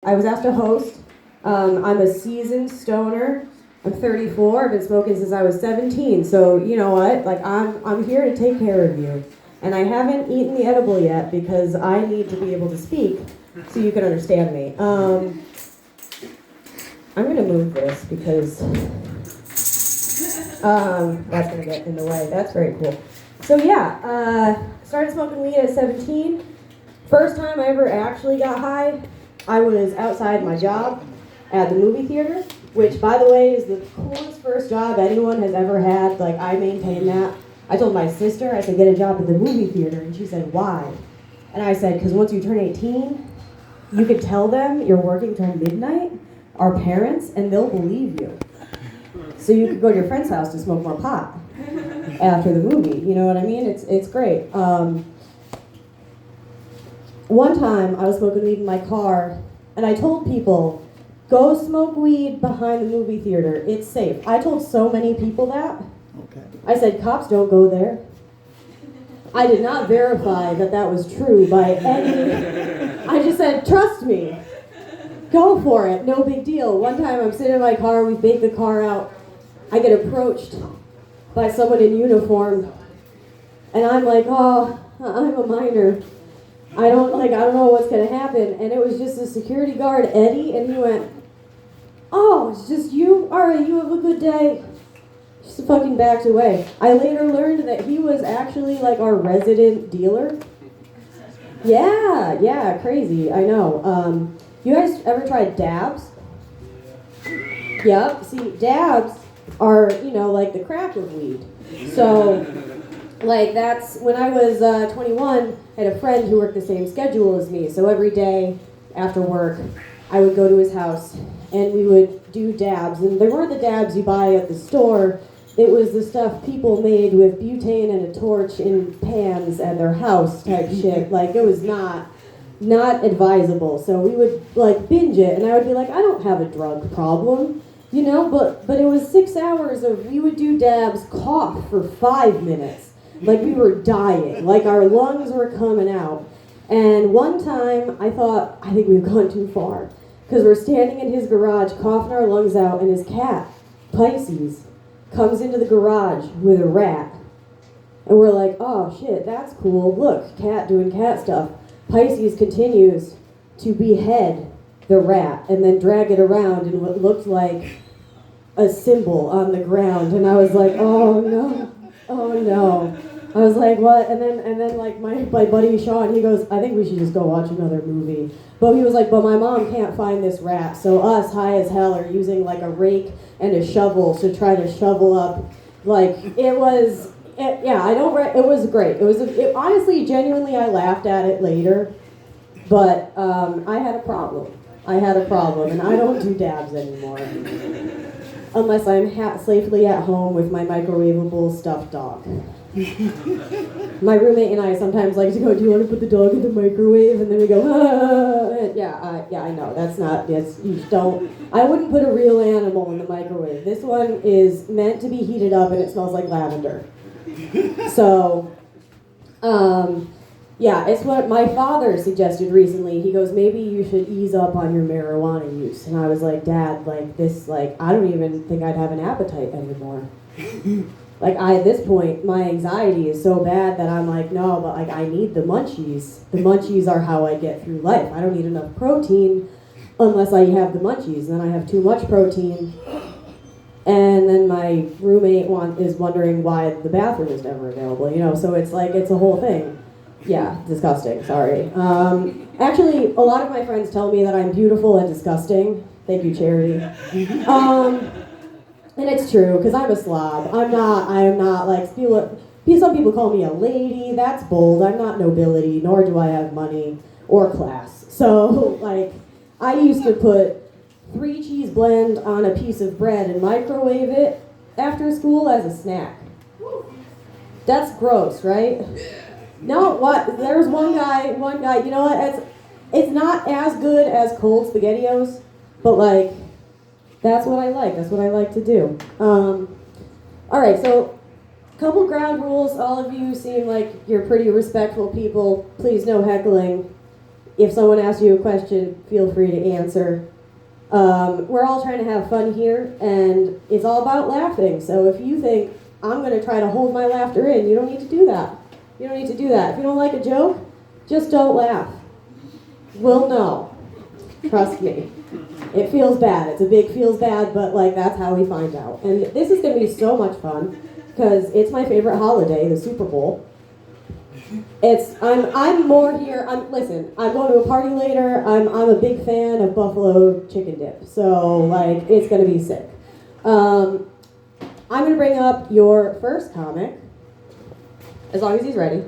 I was asked to host. I'm a seasoned stoner. I'm 34. I've been smoking since I was 17. So you know what? Like I'm here to take care of you. And I haven't eaten the edible yet because I need to be able to speak so you can understand me. I'm gonna move this because that's gonna get in the way. That's very cool. So yeah, started smoking weed at 17. First time I ever actually got high, I was outside my job at the movie theater, which, by the way, is the coolest first job anyone has ever had. Like, I maintain that. I told my sister, I said, get a job at the movie theater, and she said, why? And I said, because once you turn 18, you can tell them you're working till midnight, our parents, and they'll believe you. So you could go to your friend's house to smoke more pot after the movie. You know what I mean? It's great. One time, I was smoking weed in my car, and I told people, go smoke weed behind the movie theater. It's safe. I told so many people that. Okay. I said, cops don't go there. I did not verify that that was true by any... I just said, trust me. Go for it. No big deal. One time, I'm sitting in my car, we baked the car out. I get approached by someone in uniform, and I'm like, oh, I'm a minor. I don't know what's gonna happen. And it was just a security guard, Eddie, and he went, oh, it's just you? All right, you have a good day. Just fucking backed away. I later learned that he was actually like our resident dealer. Yeah, crazy, I know. You guys ever tried dabs? Yep, see, dabs are, like the crack of weed. So, like, that's, when I was 21, I had a friend who worked the same schedule as me. So every day after work, I would go to his house and we would do dabs. And they weren't the dabs you buy at the store. It was the stuff people made with butane and a torch in pans at their house type shit. Like, it was not advisable. So we would, like, binge it. And I would be like, I don't have a drug problem. But it was 6 hours of, we would do dabs, cough for 5 minutes. Like we were dying, like our lungs were coming out. And one time I thought, I think we've gone too far. Because we're standing in his garage, coughing our lungs out, and his cat, Pisces, comes into the garage with a rat. And we're like, oh shit, that's cool. Look, cat doing cat stuff. Pisces continues to behead the rat and then drag it around in what looked like a symbol on the ground. And I was like, oh no. I was like, what? And then like my buddy Sean, he goes, I think we should just go watch another movie. But he was like, but my mom can't find this rat. So us, high as hell, are using like a rake and a shovel to try to shovel up. Like, it was great. Honestly, genuinely, I laughed at it later. But I had a problem, and I don't do dabs anymore. Unless I'm safely at home with my microwavable stuffed dog. My roommate and I sometimes like to go, do you want to put the dog in the microwave? And then we go, ah. Yeah, I know, that's not, you don't, I wouldn't put a real animal in the microwave. This one is meant to be heated up and it smells like lavender. So, yeah, it's what my father suggested recently. He goes, maybe you should ease up on your marijuana use. And I was like, Dad, like this, like, I don't even think I'd have an appetite anymore. Like, at this point, my anxiety is so bad that I'm like, no, but like, I need the munchies. The munchies are how I get through life. I don't need enough protein unless I have the munchies. And then I have too much protein. And then my roommate is wondering why the bathroom is never available, so it's like, it's a whole thing. Yeah, disgusting, sorry. Actually, a lot of my friends tell me that I'm beautiful and disgusting. Thank you, Charity. And it's true, because I'm a slob. I am not, like, some people call me a lady. That's bold. I'm not nobility, nor do I have money or class. So, like, I used to put 3 cheese blend on a piece of bread and microwave it after school as a snack. That's gross, right? No, what? There's one guy, you know what? It's not as good as cold SpaghettiOs, but like, that's what I like. That's what I like to do. All right, so couple ground rules. All of you seem like you're pretty respectful people. Please, no heckling. if someone asks you a question, feel free to answer. We're all trying to have fun here, and it's all about laughing. So if you think, I'm going to try to hold my laughter in, you don't need to do that. You don't need to do that. If you don't like a joke, just don't laugh. We'll know. Trust me. It feels bad. It's a big feels bad, but like that's how we find out. And this is going to be so much fun because it's my favorite holiday, the Super Bowl. I'm more here. Listen, I'm going to a party later. I'm a big fan of buffalo chicken dip. So like it's going to be sick. I'm going to bring up your first comic as long as he's ready.